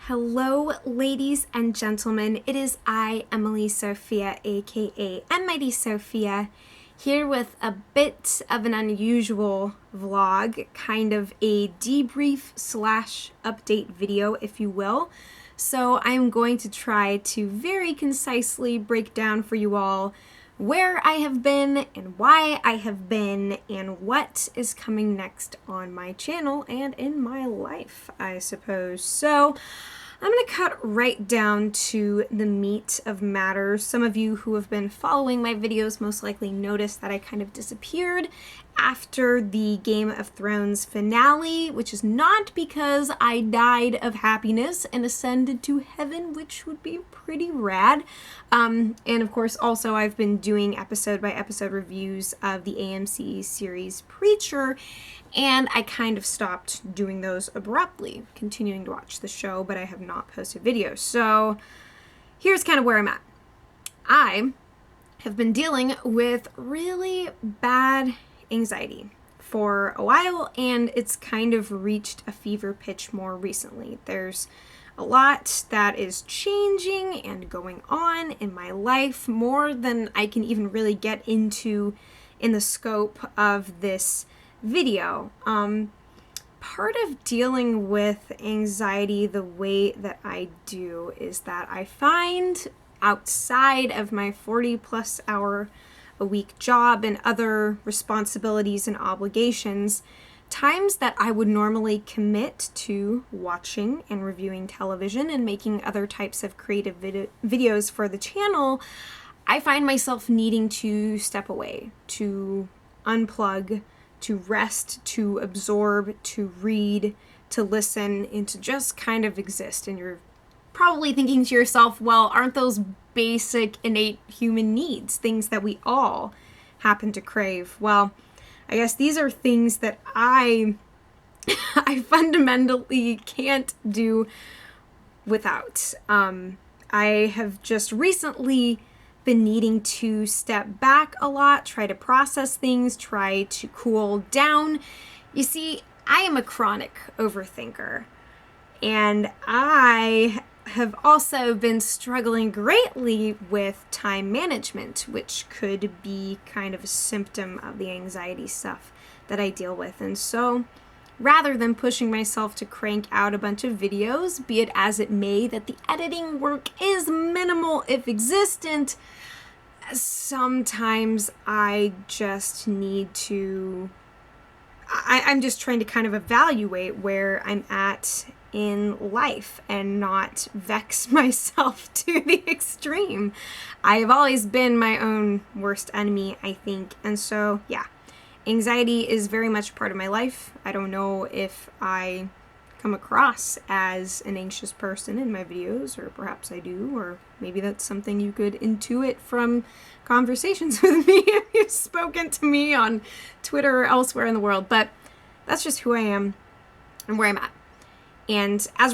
Hello, ladies and gentlemen. It is I, Emily Sophia, aka Mighty Sophia, here with a bit of an unusual vlog, kind of a debrief slash update video, if you will. So I'm going to try to very concisely break down for you all where I have been and why I have been and what is coming next on my channel and in my life, I suppose. So I'm going to cut right down to the meat of matters. Some of you who have been following my videos most likely noticed that I kind of disappeared after the Game of Thrones finale, which is not because I died of happiness and ascended to heaven, which would be pretty rad. And of course, also I've been doing episode by episode reviews of the AMC series Preacher, and I kind of stopped doing those abruptly, continuing to watch the show, but I have not posted videos. So here's kind of where I'm at. I have been dealing with really bad anxiety for a while, and it's kind of reached a fever pitch more recently. There's a lot that is changing and going on in my life, more than I can even really get into in the scope of this video. Part of dealing with anxiety the way that I do is that I find outside of my 40+ hour a week job and other responsibilities and obligations, times that I would normally commit to watching and reviewing television and making other types of creative videos for the channel, I find myself needing to step away, to unplug, to rest, to absorb, to read, to listen, and to just kind of exist. And you're probably thinking to yourself, well, aren't those basic innate human needs, things that we all happen to crave? Well, I guess these are things that I fundamentally can't do without. I have just recently been needing to step back a lot, try to process things, try to cool down. You see, I am a chronic overthinker, and I have also been struggling greatly with time management, which could be kind of a symptom of the anxiety stuff that I deal with. And so rather than pushing myself to crank out a bunch of videos, be it as it may that the editing work is minimal if existent, sometimes I just need to, I'm just trying to kind of evaluate where I'm at in life and not vex myself to the extreme. I have always been my own worst enemy, I think. And so, yeah, anxiety is very much part of my life. I don't know if I come across as an anxious person in my videos, or perhaps I do, or maybe that's something you could intuit from conversations with me if you've spoken to me on Twitter or elsewhere in the world. But that's just who I am and where I'm at. And as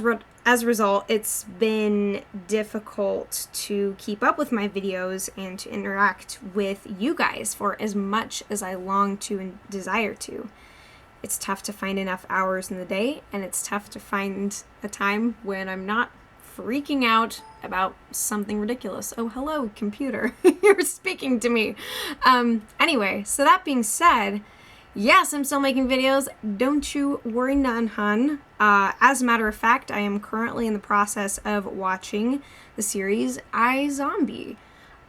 a result, it's been difficult to keep up with my videos and to interact with you guys for as much as I long to and desire to. It's tough to find enough hours in the day, and it's tough to find a time when I'm not freaking out about something ridiculous. Oh, hello, computer. You're speaking to me. Anyway, so that being said, yes, I'm still making videos. Don't you worry none, hun. As a matter of fact, I am currently in the process of watching the series iZombie.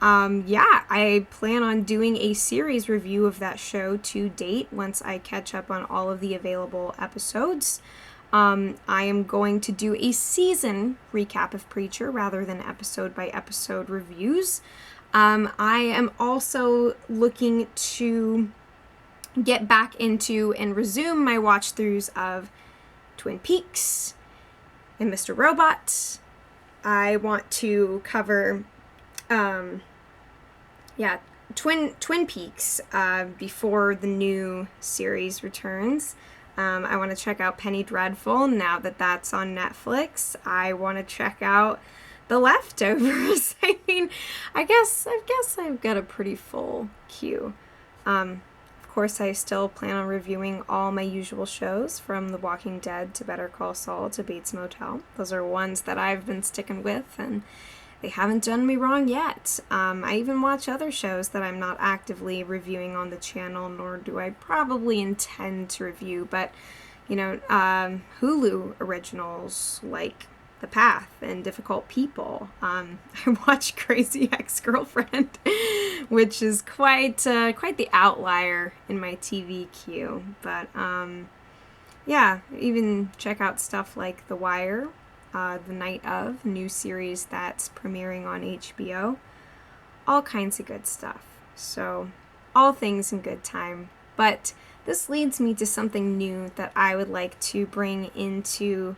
Yeah, I plan on doing a series review of that show to date once I catch up on all of the available episodes. I am going to do a season recap of Preacher rather than episode by episode reviews. I am also looking to get back into and resume my watch throughs of Twin Peaks and Mr. Robot. I want to cover Twin Peaks before the new series returns. I want to check out Penny Dreadful now that that's on Netflix. I want to check out The Leftovers. I guess I've got a pretty full queue. Of course, I still plan on reviewing all my usual shows, from The Walking Dead to Better Call Saul to Bates Motel. Those are ones that I've been sticking with, and they haven't done me wrong yet. I even watch other shows that I'm not actively reviewing on the channel, nor do I probably intend to review, but, you know, Hulu originals like The Path and Difficult People. I watch Crazy Ex-Girlfriend, which is quite the outlier in my TV queue. But yeah, even check out stuff like The Wire, The Night Of, new series that's premiering on HBO. All kinds of good stuff. So, all things in good time. But this leads me to something new that I would like to bring into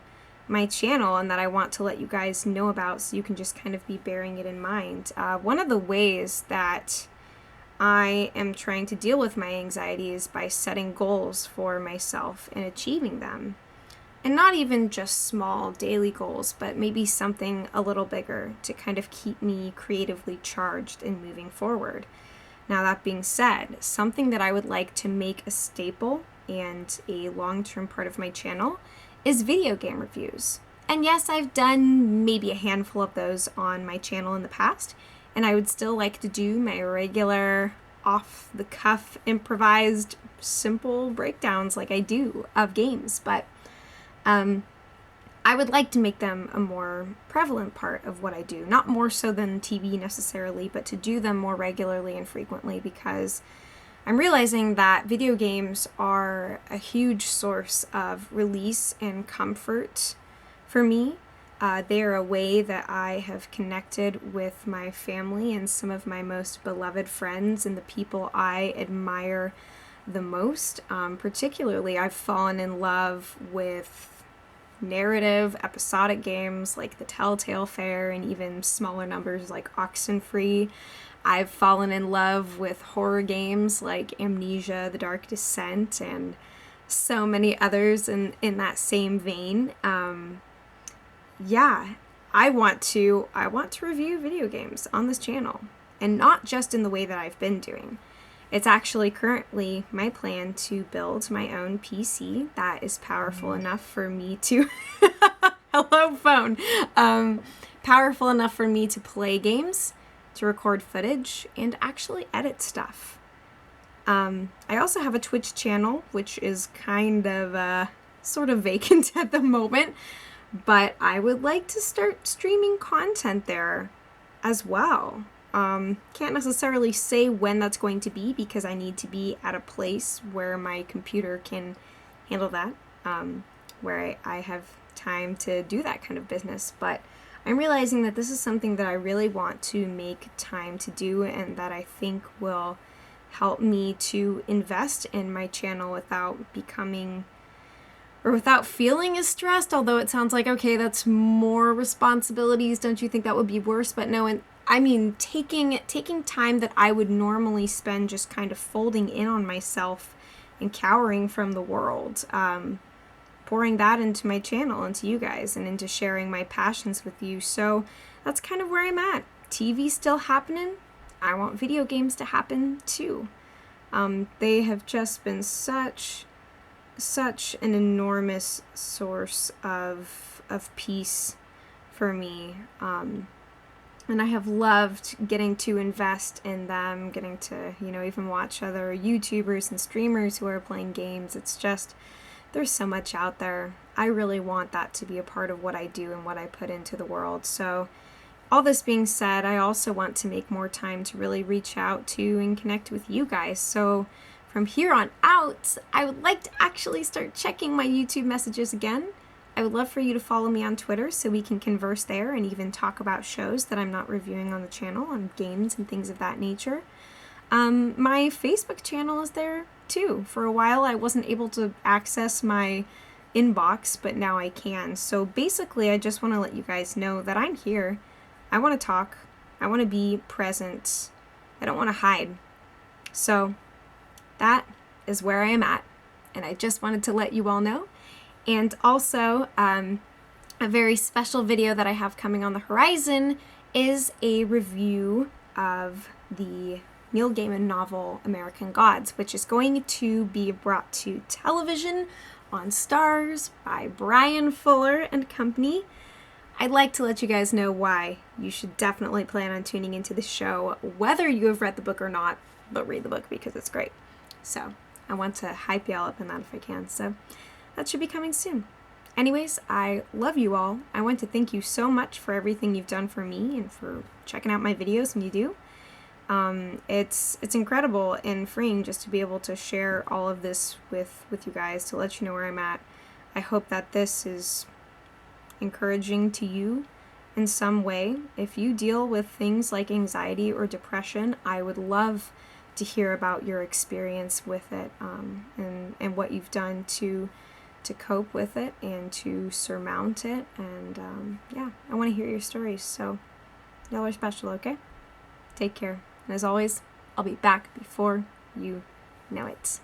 my channel and that I want to let you guys know about, so you can just kind of be bearing it in mind. One of the ways that I am trying to deal with my anxiety is by setting goals for myself and achieving them. And not even just small daily goals, but maybe something a little bigger to kind of keep me creatively charged and moving forward. Now, that being said, something that I would like to make a staple and a long-term part of my channel is video game reviews. And yes, I've done maybe a handful of those on my channel in the past, and I would still like to do my regular off-the-cuff, improvised, simple breakdowns like I do of games, but I would like to make them a more prevalent part of what I do. Not more so than TV necessarily, but to do them more regularly and frequently, because I'm realizing that video games are a huge source of release and comfort for me. They are a way that I have connected with my family and some of my most beloved friends and the people I admire the most. Particularly, I've fallen in love with narrative, episodic games like the Telltale Fair, and even smaller numbers like Oxenfree. I've fallen in love with horror games like Amnesia, The Dark Descent, and so many others in that same vein. Yeah, I want to review video games on this channel, and not just in the way that I've been doing. It's actually currently my plan to build my own PC that is powerful enough for me to hello phone, powerful enough for me to play games, to record footage, and actually edit stuff. I also have a Twitch channel, which is kind of sort of vacant at the moment, but I would like to start streaming content there as well. Can't necessarily say when that's going to be, because I need to be at a place where my computer can handle that, where I have time to do that kind of business. But I'm realizing that this is something that I really want to make time to do, and that I think will help me to invest in my channel without becoming, or without feeling as stressed, although it sounds like, okay, that's more responsibilities. Don't you think that would be worse? But no, I mean, taking time that I would normally spend just kind of folding in on myself and cowering from the world, pouring that into my channel, into you guys, and into sharing my passions with you. So that's kind of where I'm at. TV's still happening. I want video games to happen too. They have just been such an enormous source of peace for me. And I have loved getting to invest in them, getting to, even watch other YouTubers and streamers who are playing games. It's just, there's so much out there. I really want that to be a part of what I do and what I put into the world. So all this being said, I also want to make more time to really reach out to and connect with you guys. So from here on out, I would like to actually start checking my YouTube messages again. I would love for you to follow me on Twitter so we can converse there and even talk about shows that I'm not reviewing on the channel, and games and things of that nature. My Facebook channel is there too. For a while I wasn't able to access my inbox, but now I can. So basically, I just want to let you guys know that I'm here. I want to talk. I want to be present. I don't want to hide. So that is where I am at, and I just wanted to let you all know. And also, a very special video that I have coming on the horizon is a review of the Neil Gaiman novel American Gods, which is going to be brought to television on Stars by Brian Fuller and company. I'd like to let you guys know why you should definitely plan on tuning into the show, whether you have read the book or not, but read the book because it's great. So I want to hype y'all up in that if I can. So that should be coming soon. Anyways, I love you all. I want to thank you so much for everything you've done for me and for checking out my videos when you do. It's incredible and freeing just to be able to share all of this with you guys, to let you know where I'm at. I hope that this is encouraging to you in some way. If you deal with things like anxiety or depression, I would love to hear about your experience with it, and what you've done to cope with it and to surmount it. And yeah, I want to hear your stories. So y'all are special, okay? Take care. And as always, I'll be back before you know it.